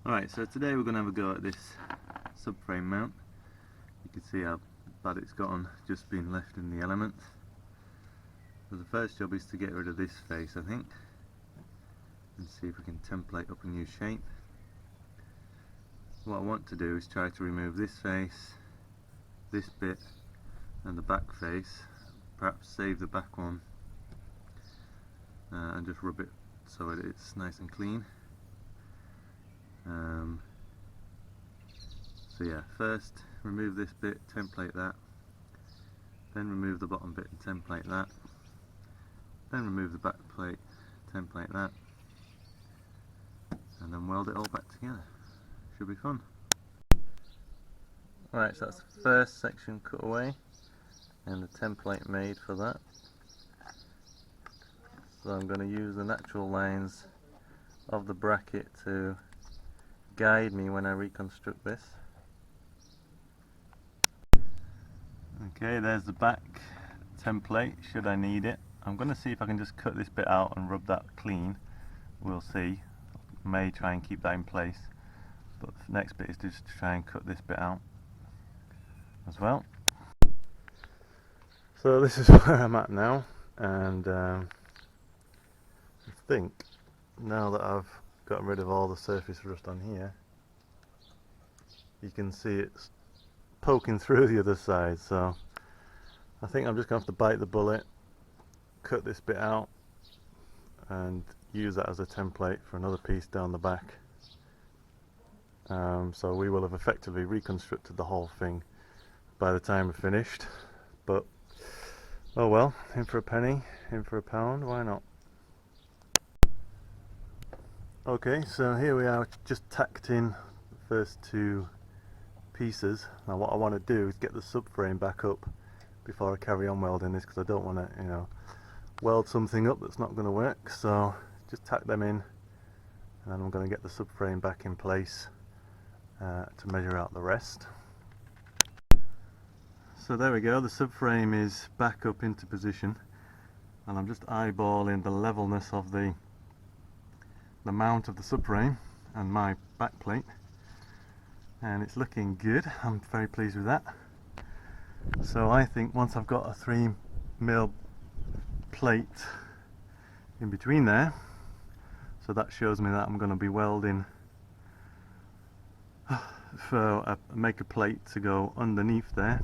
Alright, so today we're going to have a go at this subframe mount. You can see how bad it's gotten just being left in the elements. So the first job is to get rid of this face, I think, and see if we can template up a new shape. What I want to do is try to remove this face, this bit and the back face, perhaps save the back one and just rub it so it's nice and clean. So yeah, first remove this bit, template that, then remove the bottom bit and template that, then remove the back plate, template that, and then weld it all back together. Should be fun. Alright, so that's the first section cut away and the template made for that. So I'm going to use the natural lines of the bracket to guide me when I reconstruct this. Okay, there's the back template should I need it. I'm going to see if I can just cut this bit out and rub that clean. We'll see. May try and keep that in place, but the next bit is just to try and cut this bit out as well. So this is where I'm at now, and I think now that I've gotten rid of all the surface rust on here, you can see it's poking through the other side, so I think I'm just going to have to bite the bullet, cut this bit out and use that as a template for another piece down the back. So we will have effectively reconstructed the whole thing by the time we're finished, but oh well, in for a penny, in for a pound, why not? Okay, so here we are, just tacked in the first two pieces. Now what I want to do is get the subframe back up before I carry on welding this, because I don't want to, weld something up that's not going to work. So just tack them in, and then I'm going to get the subframe back in place to measure out the rest. So there we go, the subframe is back up into position, and I'm just eyeballing the levelness of the mount of the subframe and my back plate, and it's looking good. I'm very pleased with that. So I think once I've got a 3mm plate in between there, so that shows me that I'm going to be welding for make a plate to go underneath there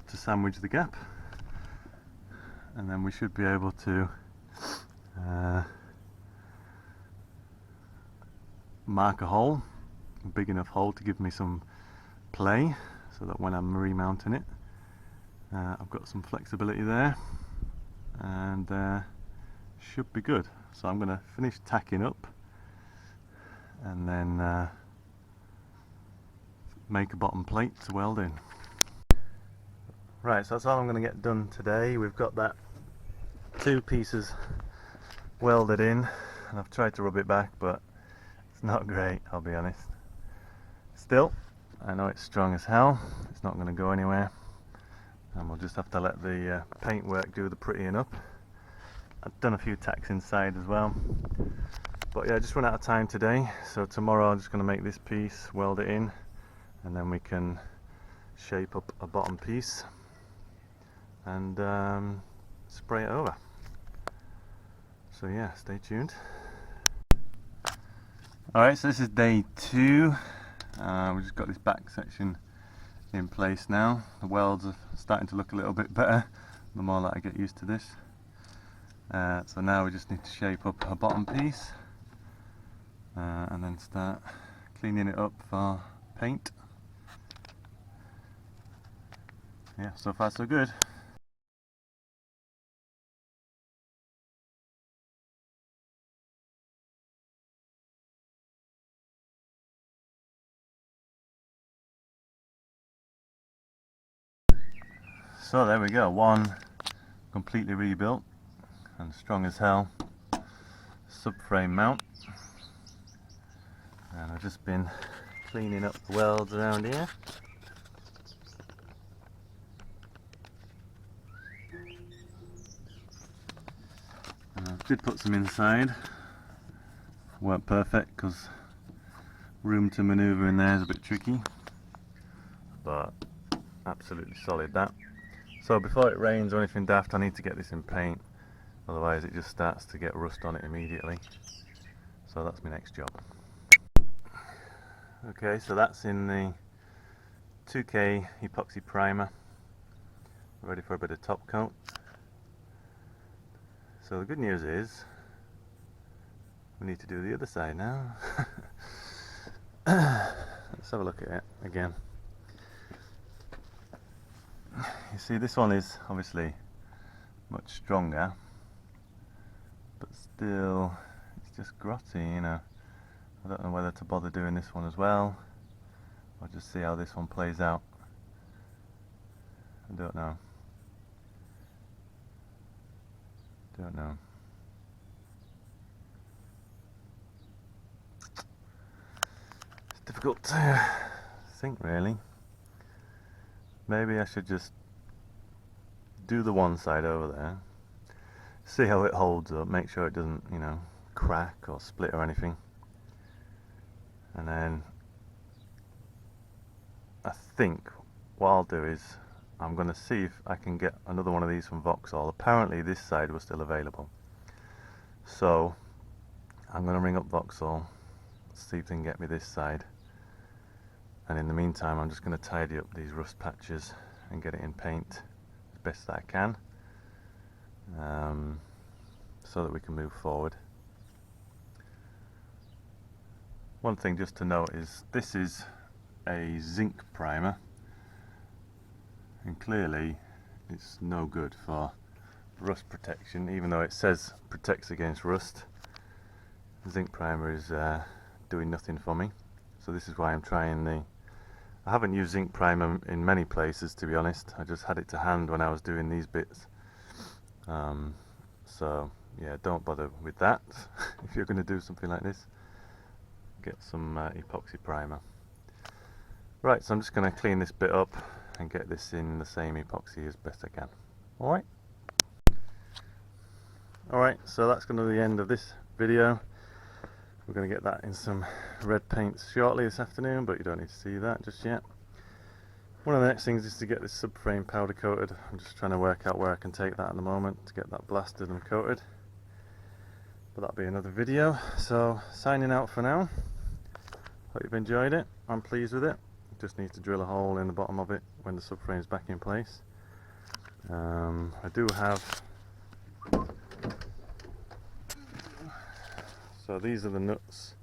to sandwich the gap, and then we should be able to mark a hole, a big enough hole to give me some play, so that when I'm remounting it I've got some flexibility there, and should be good. So I'm going to finish tacking up and then make a bottom plate to weld in. Right, so that's all I'm going to get done today. We've got that two pieces welded in, and I've tried to rub it back, but it's not great, I'll be honest. Still, I know it's strong as hell, it's not going to go anywhere, and we'll just have to let the paintwork do the prettying up. I've done a few tacks inside as well, but yeah, I just run out of time today, so tomorrow I'm just going to make this piece, weld it in, and then we can shape up a bottom piece and spray it over. So yeah, stay tuned. Alright, so this is day 2. We've just got this back section in place now. The welds are starting to look a little bit better the more that I get used to this. So now we just need to shape up our bottom piece and then start cleaning it up for paint. Yeah, so far so good. So there we go, one completely rebuilt and strong as hell subframe mount, and I've just been cleaning up the welds around here. Did put some inside weren't perfect because room to maneuver in there is a bit tricky, but absolutely solid that. So before it rains or anything daft, I need to get this in paint, otherwise it just starts to get rust on it immediately. So that's my next job. Okay, so that's in the 2K epoxy primer, ready for a bit of top coat. So the good news is we need to do the other side now. Let's have a look at it again. You see, this one is obviously much stronger, but still it's just grotty, you know. I don't know whether to bother doing this one as well or just see how this one plays out. I don't know. It's difficult to think, really. Maybe I should just do the one side over there, see how it holds up, make sure it doesn't, you know, crack or split or anything, and then I think what I'll do is I'm going to see if I can get another one of these from Vauxhall. Apparently this side was still available, so I'm going to ring up Vauxhall, see if they can get me this side, and in the meantime I'm just going to tidy up these rust patches and get it in paint as best that I can, so that we can move forward. One thing just to note is this is a zinc primer, and clearly it's no good for rust protection, even though it says protects against rust. The zinc primer is doing nothing for me, so this is why I'm trying the... I haven't used zinc primer in many places, to be honest. I just had it to hand when I was doing these bits, so yeah, don't bother with that. If you're going to do something like this, get some epoxy primer. Right, so I'm just going to clean this bit up and get this in the same epoxy as best I can. Alright, so that's going to be the end of this video. We're going to get that in some red paints shortly this afternoon, but you don't need to see that just yet. One of the next things is to get this subframe powder coated. I'm just trying to work out where I can take that at the moment to get that blasted and coated. But that'll be another video. So, signing out for now. Hope you've enjoyed it. I'm pleased with it. Just need to drill a hole in the bottom of it when the subframe's back in place. I do have... So these are the nuts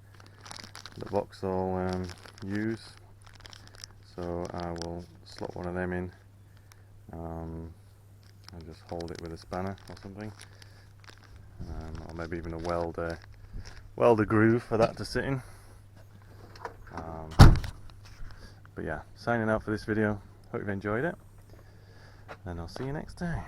that Vauxhall use. So I will slot one of them in and just hold it with a spanner or something, or maybe even a welder groove for that to sit in. But yeah, signing out for this video. Hope you've enjoyed it, and I'll see you next time.